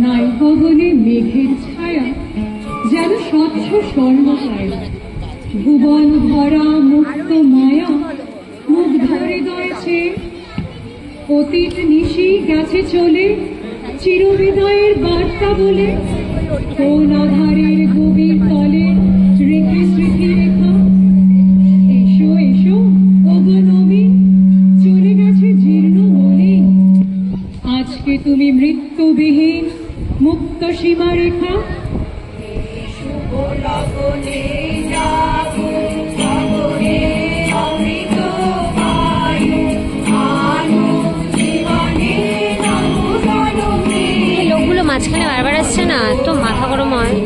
নাই গগনে মেঘের ছায়া যেন স্বচ্ছ স্বর্ণকায়, ভুবন ভরা মুক্ত মায়া মুখ ধরে দয়েছে। অতীত নিশি গেছে চলে চিরবিদায়ের বার্তা বলে, কোন আধারের গভীর তলে রেখে স্মৃতি রেখা। এসো এসো ওগো নবীন, চলে গেছে জীর্ণ মলিন, আজকে তুমি মৃত্যুবিহীন মুক্ত সীমারেখা। লোকগুলো মাঝখানে বারবার আসছে না, তো মাথা গরম হয়।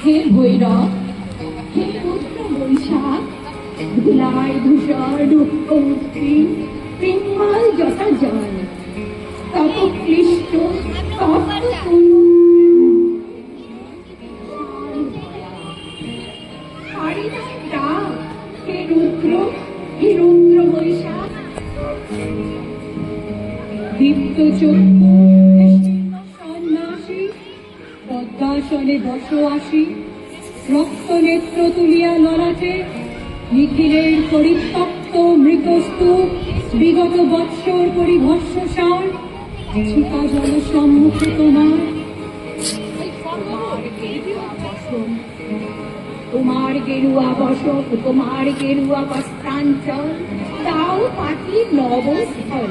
হে ভৈরব, হে রুদ্র বৈশাখ, ধুলায় ধূসর দুঃখ উত্তীর্ণ প্রেমাল যথা জান, তত ক্লিষ্ট তপ্ত হে রুদ্র, হে রুদ্র বৈশাখ, দীপ্ত চক্ষু সন্ন্যাসী পদ্মাসনে বস আসি, রক্ত নেত্র তুলিয়া ললাটে নিখিলের পরিত্যক্ত মৃতস্তূপ বিগত বৎসর পরিভস্মসার, ছিটা জল সম্মুখে তোমার তোমার গেরুয়া বসক, তোমার গেরুয়া বস্ত্রাঞ্চল, তাও পাখির নবস্থল,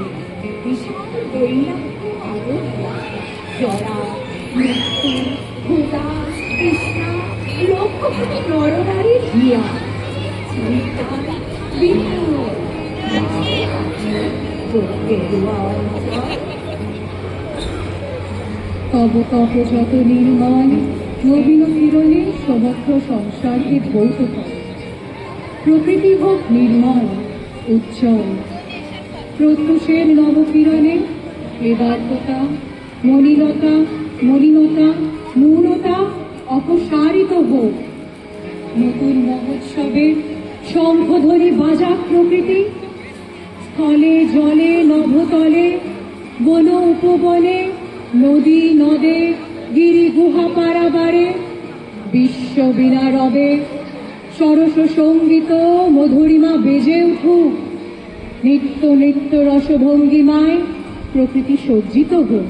বিশাল দৈরাত্য জরা মৃত্যু ভূতা কৃষ্ণা লক্ষ্যপতি নরনারী হিয়া তব তপ যত নির্মল নবীন কিরণে সমগ্র সংসারকে ধৌত করে। প্রকৃতি হোক নির্মল উজ্জ্বল, প্রত্যুষের নবকিরণে বেদার্থতা মলিনতা মূলতা অপসারিত হোক। নতুন মহোৎসবের শঙ্খধ্বনি বাজাক প্রকৃতি, স্থলে জলে নভতলে বন উপবনে নদী নদে গিরি গুহা পারাবারে বিশ্ব বিনা রবে সরস সঙ্গীত মধুরিমা বেজে উঠুক, নিত্য নিত্য রসভঙ্গিমায় প্রকৃতি সজ্জিত হোক।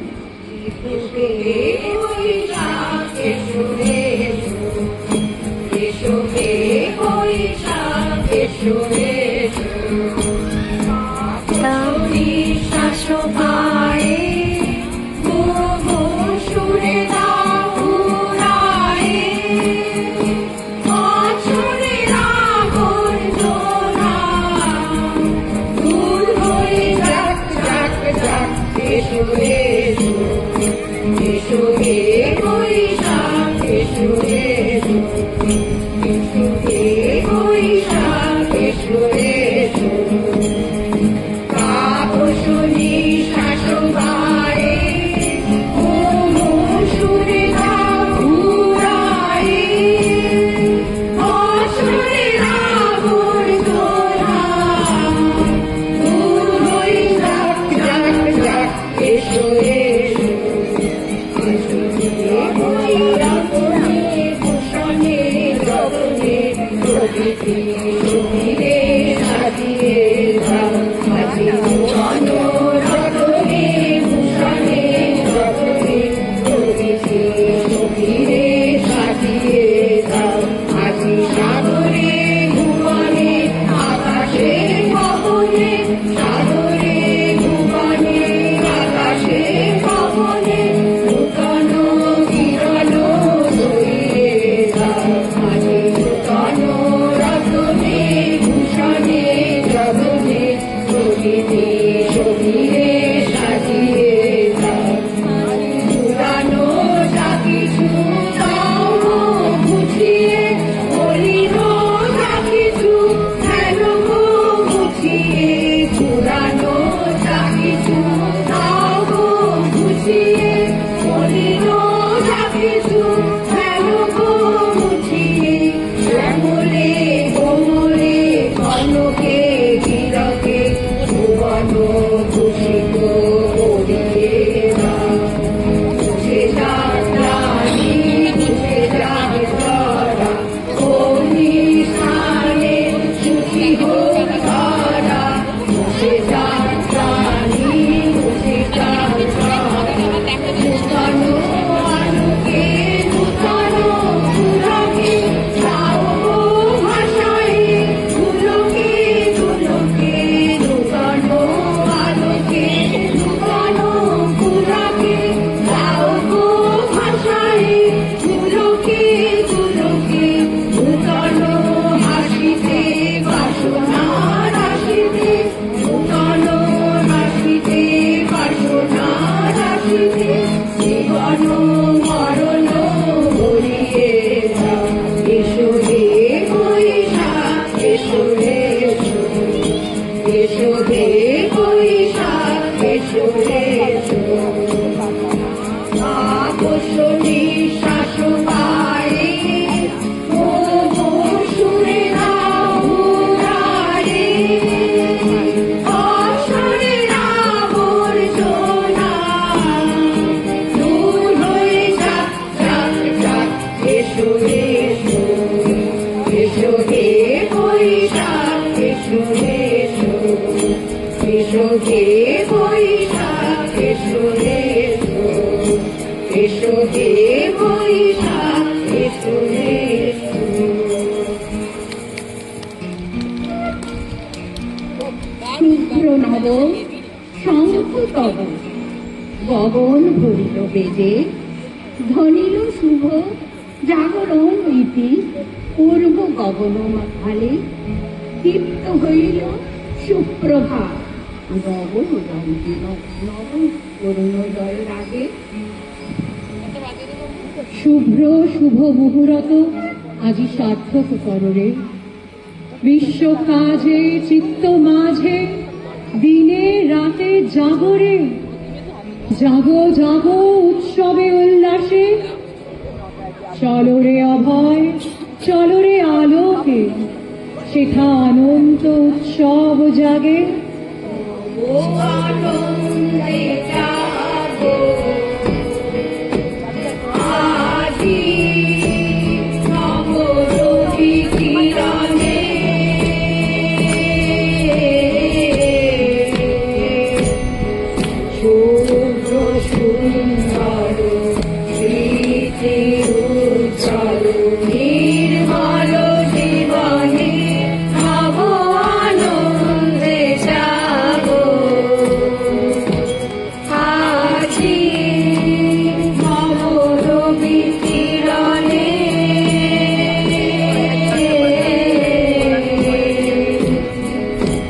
শুভ্র নব শঙ্খ তব গগন ভরিল বেদে, ধ্বনিল শুভ জাগরণ ইতি পূর্ব গগন মাথালে, দীপ্ত হইল সুপ্রভা নব নব অরুণোদয় রাগে। শুভ্র শুভ মুহূর্ত আজি সার্থক কররে, বিশ্ব কাজে চিত্ত মাঝে দিনে রাতে জাগরে, জাগো জাগো উৎসবে উল্লাসে, চলরে অভয় চলরে আলোকে, সেথা অনন্ত উৎসব জাগে। আনন্দে জাগো আজি নবরবি কিরণে শুভ্র সুন্দর স্মৃতি উজ্জ্বল নির্মল জীবনে নব আনন্দে জাগো আজি নবরবি কিরণে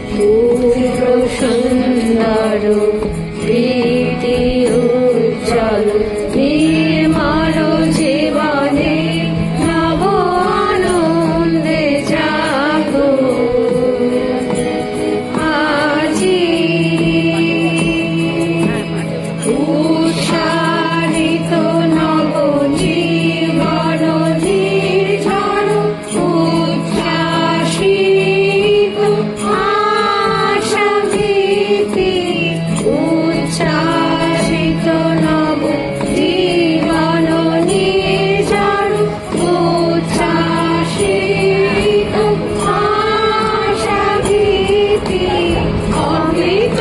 শুভ্র সুন্দর স্মৃতি উজ্জ্বল নির্মল জীবনে নব আনন্দে জাগো আজি উৎসারিত নব জীবন নির্ঝর উচ্ছ্বাসিত আশা ভীতি উচ্ছ্বাসিত নব জীবন নির্ঝর উচ্ছ্বাসিত আশা ভীতি অমৃত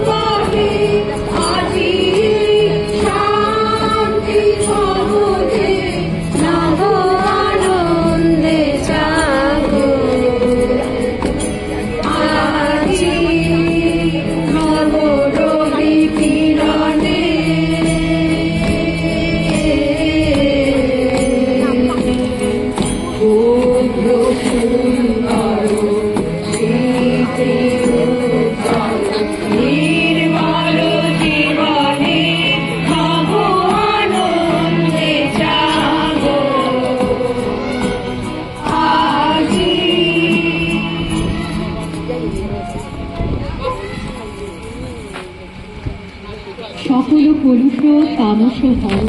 বহে আজি শান্তি সবুজে নব আনন্দে জাগো আজি নবরবি কিরণে শুভ্র সুন্দর স্মৃতি উজ্জ্বল নির্মল জীবনে নব আনন্দে জাগো আজি সকল কলুষ তামস হর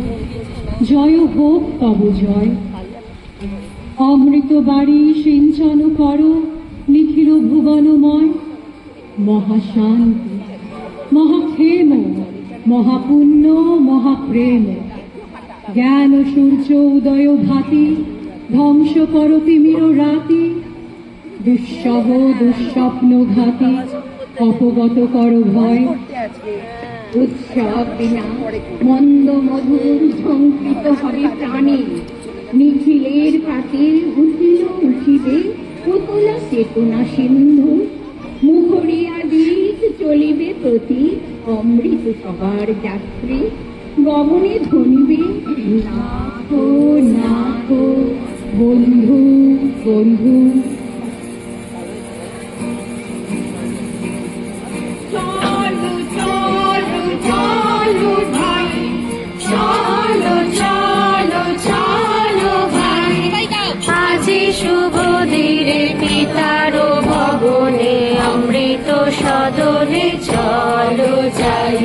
জয় হোক তব জয় অমৃত বাড়ি সিঞ্চন কর নিখিল ভুবনময় মহাশান্তি মহাক্ষেম মহাপুণ্য মহাপ্রেম জ্ঞান সূর্য উদয় ভাতি ধ্বংস কর তিমির রাতি দুঃসহ দুঃস্বপ্ন ঘাতি অপগত কর ভয় উৎসব বিনা মন্দ মধুর ঝঙ্কৃত হবে প্রাণী নিখিলের প্রাচীর উঠিল উঠিবে পুতুলা চেতনা সিন্ধু মুখরিয়া দিক চলিবে প্রতি অমৃত সবার যাত্রী গমনে ধনিবে নাথো নাথো বন্ধু বন্ধু চলো চলো চলো ভাই চলো চলো চলো ভাই আজি শুভ দিনে পিতার ভবনে অমৃত সদনে চলো যাই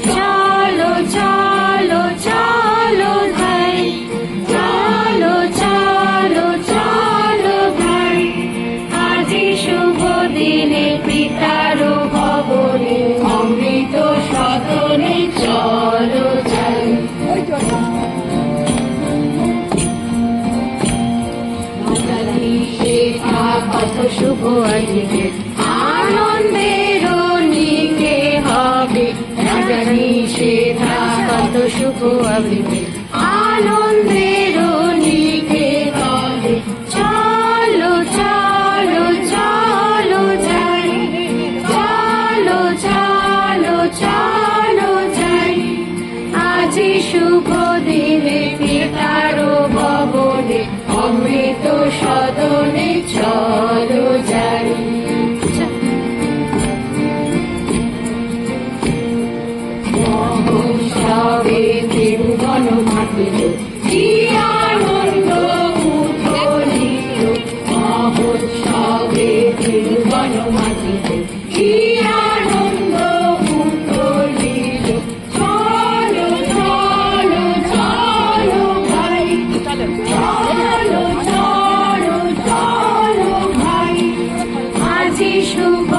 চলো চলো চলো ভাই চলো চলো চলো ভাই আজি শুভ দিনে পিতার ভবনে অমৃত সদনে চলো যাই কত শুভ আজকে আনন্দের নিকে হবে রাজানি সেধা কত শুভ আবৃত্তি আনন্দের নিকে হবে চলো চলো চলো যাই চলো চলো চলো যাই আজি শুভ দিনে পিতার ভবনে অমৃত সদনে চলো যাই মহোৎসবে ত্রিভুবন মাতিল কি আনন্দ উঠলিল মহোৎসবে ত্রিভুবন মাতিল কি আনন্দ উঠলিল চলো চলো চলো ভাই চলো চলো চলো ভাই আজি শুভ